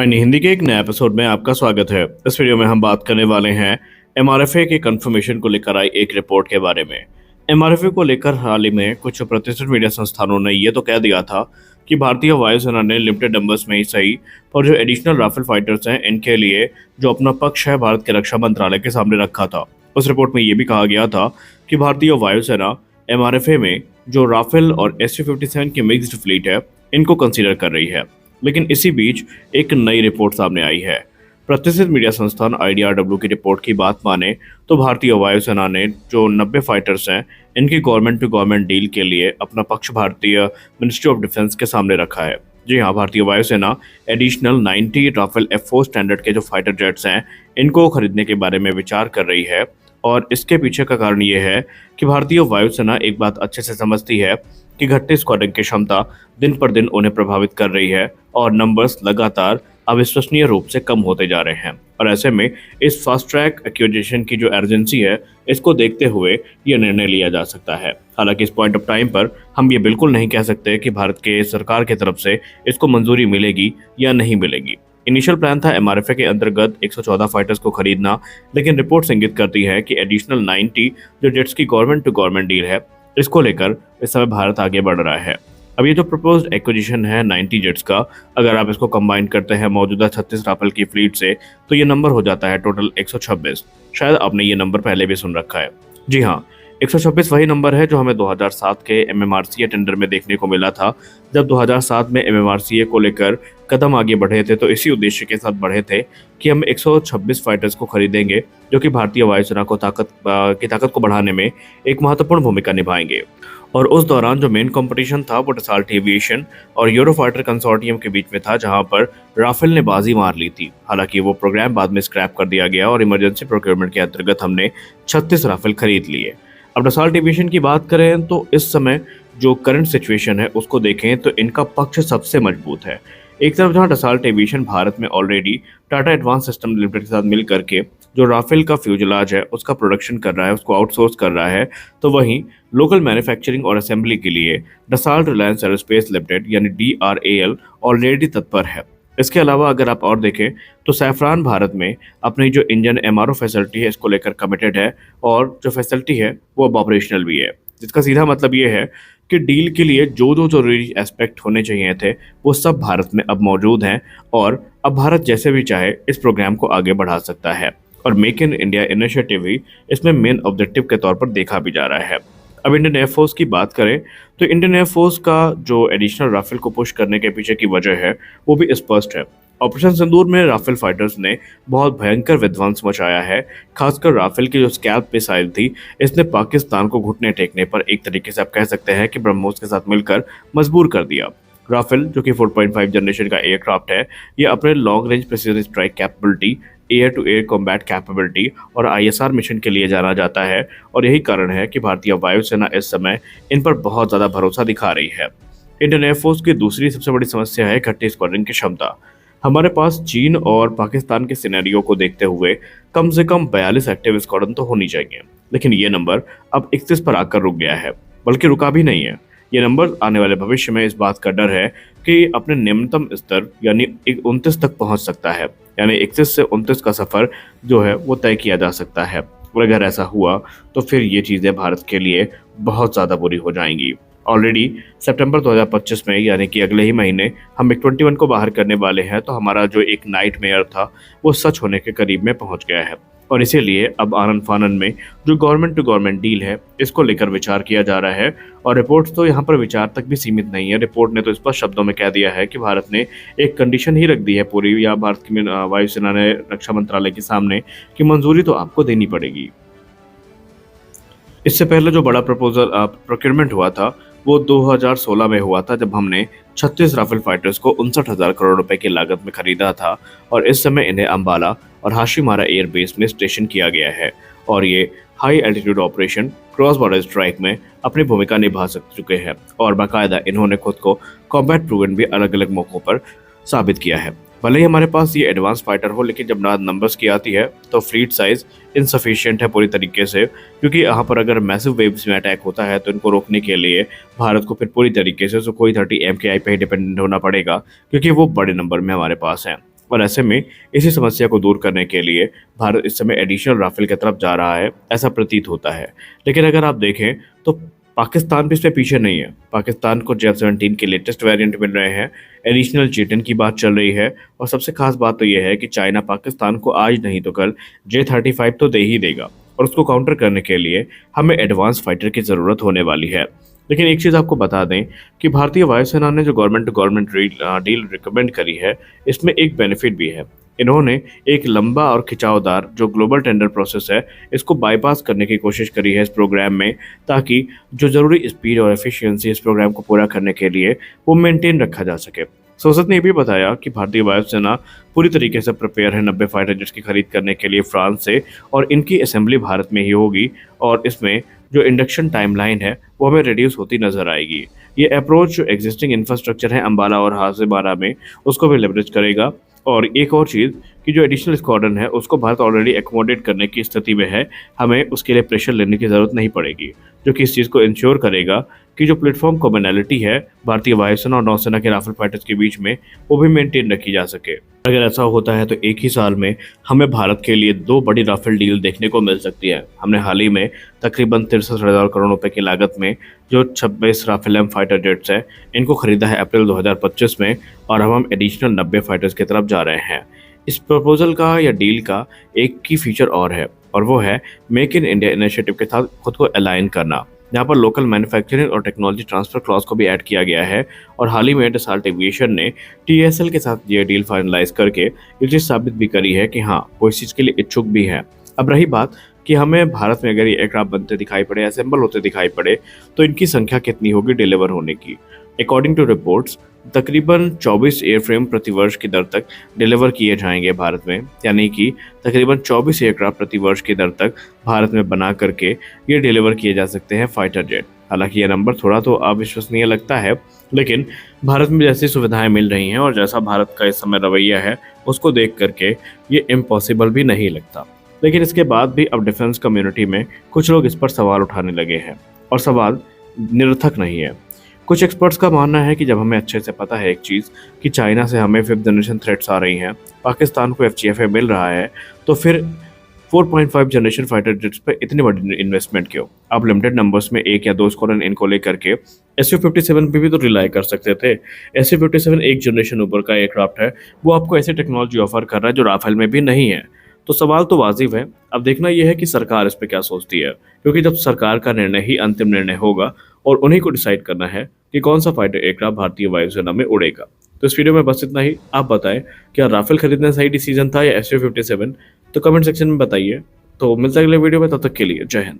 अन्य हिंदी के एक नए एपिसोड में आपका स्वागत है। इस वीडियो में हम बात करने वाले हैं एमआरएफए के कंफर्मेशन को लेकर आई एक रिपोर्ट के बारे में। एमआरएफए को लेकर हाल ही में कुछ प्रतिष्ठित मीडिया संस्थानों ने ये तो कह दिया था कि भारतीय वायुसेना ने लिमिटेड नंबर्स में ही सही और जो एडिशनल राफेल फाइटर्स हैं इनके लिए जो अपना पक्ष है भारत के रक्षा मंत्रालय के सामने रखा था। उस रिपोर्ट में ये भी कहा गया था कि भारतीय वायुसेना एमआरएफए में जो राफेल और SU-57 की मिक्स्ड फ्लीट है इनको कंसीडर कर रही है। लेकिन इसी बीच एक नई रिपोर्ट सामने आई है। प्रतिष्ठित मीडिया संस्थान IDRW की रिपोर्ट की बात माने तो भारतीय वायुसेना ने जो 90 फाइटर्स हैं इनकी गवर्नमेंट टू गवर्नमेंट डील के लिए अपना पक्ष भारतीय मिनिस्ट्री ऑफ डिफेंस के सामने रखा है। जी हाँ, भारतीय वायुसेना एडिशनल 90 राफेल F4 स्टैंडर्ड के जो फाइटर जेट्स हैं इनको खरीदने के बारे में विचार कर रही है। और इसके पीछे का कारण ये है कि भारतीय वायुसेना एक बात अच्छे से समझती है कि घटते स्क्वाड्रन की क्षमता दिन पर दिन उन्हें प्रभावित कर रही है और नंबर्स लगातार अविश्वसनीय रूप से कम होते जा रहे हैं। और ऐसे में इस फास्ट ट्रैक एक्विजिशन की जो अर्जेंसी है इसको देखते हुए यह निर्णय लिया जा सकता है। हालांकि इस पॉइंट ऑफ टाइम पर हम ये बिल्कुल नहीं कह सकते कि भारत के सरकार की तरफ से इसको मंजूरी मिलेगी या नहीं मिलेगी। इनिशियल प्लान था एमआरएफए के अंतर्गत 114 फाइटर्स को खरीदना, लेकिन रिपोर्ट इंगित करती है कि एडिशनल 90 जो जेट्स की गवर्नमेंट टू गवर्नमेंट डील है इसको लेकर इस समय भारत आगे बढ़ रहा है। अब ये जो प्रपोज्ड एक्विजिशन है 90 जेट्स का, अगर आप इसको कंबाइन करते हैं मौजूदा 36 राफेल की फ्लीट से तो ये नंबर हो जाता है टोटल 126। शायद आपने ये नंबर पहले भी सुन रखा है। जी हाँ, 126 वही नंबर है जो हमें 2007 के MMRCA टेंडर में देखने को मिला था। जब 2007 में MMRCA को लेकर कदम आगे बढ़े थे तो इसी उद्देश्य के साथ बढ़े थे कि हम 126 फाइटर्स को खरीदेंगे जो कि भारतीय वायुसेना को ताकत को बढ़ाने में एक महत्वपूर्ण भूमिका निभाएंगे। और उस दौरान जो मेन कंपटीशन था वो डसॉल्ट एविएशन और यूरोफाइटर कंसोर्टियम के बीच में था, जहां पर राफेल ने बाजी मार ली थी। हालांकि वो प्रोग्राम बाद में स्क्रैप कर दिया गया और इमरजेंसी प्रोक्योरमेंट के अंतर्गत हमने 36 राफेल खरीद लिए। अब डसॉल्ट एविएशन की बात करें तो इस समय जो करंट सिचुएशन है उसको देखें तो इनका पक्ष सबसे मजबूत है। एक तरफ जहां डसॉल्ट एविएशन भारत में already Tata advance system limited के साथ मिल करके जो राफेल का फ्यूजलाज है उसका प्रोडक्शन कर रहा है, उसको आउटसोर्स कर रहा है, तो वहीं लोकल मैन्युफैक्चरिंग और असेंबली के लिए डसॉल्ट रिलायंस एरोस्पेस लिमिटेड यानी DRAL ऑलरेडी तत्पर है। इसके अलावा अगर आप और देखें तो सैफरान भारत में अपनी जो इंजन MRO फैसिलिटी है इसको लेकर कमिटेड है और जो फैसिलिटी है वो अब ऑपरेशनल भी है, जिसका सीधा मतलब ये है कि डील के लिए जो जो जरूरी एस्पेक्ट होने चाहिए थे वो सब भारत में अब मौजूद हैं और अब भारत जैसे भी चाहे इस प्रोग्राम को आगे बढ़ा सकता है। और मेक इन इंडिया इनिशिएटिव ही इसमें मेन ऑब्जेक्टिव के तौर पर देखा भी जा रहा है। अब इंडियन एयरफोर्स की बात करें तो इंडियन एयरफोर्स का जो एडिशनल राफेल को पुश करने के पीछे की वजह है वो भी स्पष्ट है। ऑपरेशन सिंदूर में राफेल फाइटर्स ने बहुत भयंकर विध्वंस मचाया है। खासकर राफेल की जो स्कैल्प मिसाइल थी इसने पाकिस्तान को घुटने टेकने पर एक तरीके से आप कह सकते हैं कि ब्रह्मोस के साथ मिलकर मजबूर कर दिया। राफेल जो कि 4.5 जनरेशन का एयरक्राफ्ट है, ये अपने long range precision strike capability, air to air combat capability और ISR मिशन के लिए जाना जाता है। और यही कारण है कि भारतीय वायुसेना इस समय इन पर बहुत ज़्यादा भरोसा दिखा रही है। इंडियन एयरफोर्स की दूसरी सबसे बड़ी समस्या है घटते स्क्वाड्रन की क्षमता। हमारे पास चीन और पाकिस्तान के सिनेरियो को देखते हुए कम से कम 42 एक्टिव स्क्वाड्रन तो होनी चाहिए, लेकिन ये नंबर अब 31 पर आकर रुक गया है, बल्कि रुका भी नहीं है। ये नंबर आने वाले भविष्य में इस बात का डर है कि अपने निम्नतम स्तर यानी 29 तक पहुंच सकता है, यानी 31 से 29 का सफ़र जो है वो तय किया जा सकता है। और अगर ऐसा हुआ तो फिर ये चीज़ें भारत के लिए बहुत ज़्यादा बुरी हो जाएंगी। ऑलरेडी सितंबर 2025 में यानी कि अगले ही महीने हम MiG-21 को बाहर करने वाले हैं, तो हमारा जो एक नाइटमेयर था वो सच होने के करीब में पहुंच गया है। और इसीलिए अब आनन फानन में जो गवर्नमेंट टू गवर्नमेंट डील है इसको लेकर विचार किया जा रहा है। और रिपोर्ट्स तो यहाँ पर विचार तक भी सीमित नहीं है। रिपोर्ट ने तो स्पष्ट शब्दों में कह दिया है कि भारत ने एक कंडीशन ही रख दी है पूरी, या भारत की वायुसेना ने रक्षा मंत्रालय के सामने कि मंजूरी तो आपको देनी पड़ेगी। इससे पहले जो बड़ा प्रपोजल प्रोक्योरमेंट हुआ था वो 2016 में हुआ था, जब हमने 36 राफेल फाइटर्स को 59,000 करोड़ रुपए की लागत में खरीदा था। और इस समय इन्हें अंबाला और हाशीमारा एयरबेस में स्टेशन किया गया है और ये high altitude operation cross border strike में अपनी भूमिका निभा चुके हैं और बाकायदा इन्होंने खुद को कॉम्बैट प्रूवन भी अलग अलग मौक़ों पर साबित किया है। भले ही हमारे पास ये एडवांस फाइटर हो, लेकिन जब नंबर्स की आती है तो फ्लीट साइज इनसफिशिएंट है पूरी तरीके से, क्योंकि यहाँ पर अगर मैसिव वेव्स में अटैक होता है तो इनको रोकने के लिए भारत को फिर पूरी तरीके से Sukhoi 30 MKI पे ही डिपेंडेंट होना पड़ेगा, क्योंकि वो बड़े नंबर में हमारे पास हैं। और ऐसे में इसी समस्या को दूर करने के लिए भारत इस समय एडिशनल राफेल की तरफ जा रहा है, ऐसा प्रतीत होता है। लेकिन अगर आप देखें तो पाकिस्तान भी इसमें पीछे नहीं है। पाकिस्तान को JF-17 के लेटेस्ट वेरिएंट मिल रहे हैं, एडिशनल J-10 की बात चल रही है और सबसे खास बात तो यह है कि चाइना पाकिस्तान को आज नहीं तो कल J-35 तो दे ही देगा और उसको काउंटर करने के लिए हमें एडवांस फाइटर की ज़रूरत होने वाली है। लेकिन एक चीज़ आपको बता दें कि भारतीय वायुसेना ने जो government to government deal recommend करी है, इसमें एक बेनिफिट भी है। इन्होंने एक लंबा और खिंचावदार जो ग्लोबल टेंडर प्रोसेस है, इसको बाईपास करने की कोशिश करी है इस प्रोग्राम में, ताकि जो ज़रूरी स्पीड और एफिशिएंसी इस प्रोग्राम को पूरा करने के लिए वो मेंटेन रखा जा सके। संसद ने ये भी बताया कि भारतीय वायुसेना पूरी तरीके से प्रिपेयर है 90 फाइटर जेट्स की खरीद करने के लिए फ्रांस से, और इनकी असेंबली भारत में ही होगी और इसमें जो इंडक्शन टाइमलाइन है वो हमें रिड्यूस होती नजर आएगी। ये अप्रोच जो एग्जिस्टिंग इंफ्रास्ट्रक्चर है अंबाला और हाजिमारा में, उसको भी लेवरेज करेगा। और एक और चीज़ कि जो एडिशनल स्क्वाड्रन है उसको भारत ऑलरेडी एकोमोडेट करने की स्थिति में है, हमें उसके लिए प्रेशर लेने की ज़रूरत नहीं पड़ेगी, जो कि इस चीज़ को इंश्योर करेगा कि जो प्लेटफॉर्म कॉमनैलिटी है भारतीय वायुसेना और नौसेना के राफेल फाइटर्स के बीच में वो भी मेंटेन रखी जा सके। अगर ऐसा होता है तो एक ही साल में हमें भारत के लिए 2 बड़ी राफेल डील देखने को मिल सकती है। हमने हाल ही में तकरीबन 63,000 करोड़ रुपए की लागत में जो 26 राफेल एम फाइटर जेट्स है, इनको खरीदा है अप्रैल 2025 में, और अब हम एडिशनल 90 फाइटर्स की तरफ जा रहे हैं। इस प्रपोजल का या डील का एक की फीचर और है, और वो है मेक इन इंडिया इनिशिएटिव के साथ खुद को अलाइन करना, जहाँ पर लोकल मैन्युफैक्चरिंग और टेक्नोलॉजी ट्रांसफर क्लॉज को भी ऐड किया गया है। और हाल ही में डसाल्ट एविएशन ने TSL के साथ ये डील फाइनलाइज करके ये चीज़ साबित भी करी है कि हाँ, वो इस चीज़ के लिए इच्छुक भी है। अब रही बात कि हमें भारत में अगर ये एयरक्राफ्ट बनते दिखाई पड़े, असेंबल होते दिखाई पड़े, तो इनकी संख्या कितनी होगी डिलीवर होने की। अकॉर्डिंग टू रिपोर्ट्स तकरीबन 24 एयरफ्रेम प्रति वर्ष की दर तक डिलीवर किए जाएंगे भारत में, यानी कि तकरीबन 24 एयरक्राफ्ट प्रति वर्ष की दर तक भारत में बना करके ये डिलीवर किए जा सकते हैं फाइटर जेट। हालांकि ये नंबर थोड़ा तो अविश्वसनीय लगता है, लेकिन भारत में जैसी सुविधाएं मिल रही हैं और जैसा भारत का इस समय रवैया है, उसको देख करके ये इम्पॉसिबल भी नहीं लगता। लेकिन इसके बाद भी अब डिफेंस कम्युनिटी में कुछ लोग इस पर सवाल उठाने लगे हैं, और सवाल निरर्थक नहीं है। कुछ एक्सपर्ट्स का मानना है कि जब हमें अच्छे से पता है एक चीज़ कि चाइना से हमें 5th जनरेशन थ्रेट्स आ रही हैं, पाकिस्तान को FGFA मिल रहा है, तो फिर 4.5 जनरेशन फाइटर जेट्स पर इतनी बड़ी इन्वेस्टमेंट क्यों? आप लिमिटेड नंबर्स में 1 या 2 स्क्वाड्रन इनको लेकर के Su-57 पे भी तो रिलाई कर सकते थे। Su-57 एक जनरेशन ऊपर का एयरक्राफ्ट है, वो आपको ऐसी टेक्नोलॉजी ऑफर कर रहा है जो राफेल में भी नहीं है। तो सवाल तो वाजिब है, अब देखना यह है कि सरकार इस पर क्या सोचती है, क्योंकि जब सरकार का निर्णय ही अंतिम निर्णय होगा और उन्हीं को डिसाइड करना है कि कौन सा फाइटर एयरक्राफ्ट भारतीय वायुसेना में उड़ेगा। तो इस वीडियो में बस इतना ही। आप बताएं, क्या राफेल खरीदना सही डिसीजन था या Su-57? तो कमेंट सेक्शन में बताइए। तो मिलते हैं अगले वीडियो में, तब तक के लिए जय हिंद।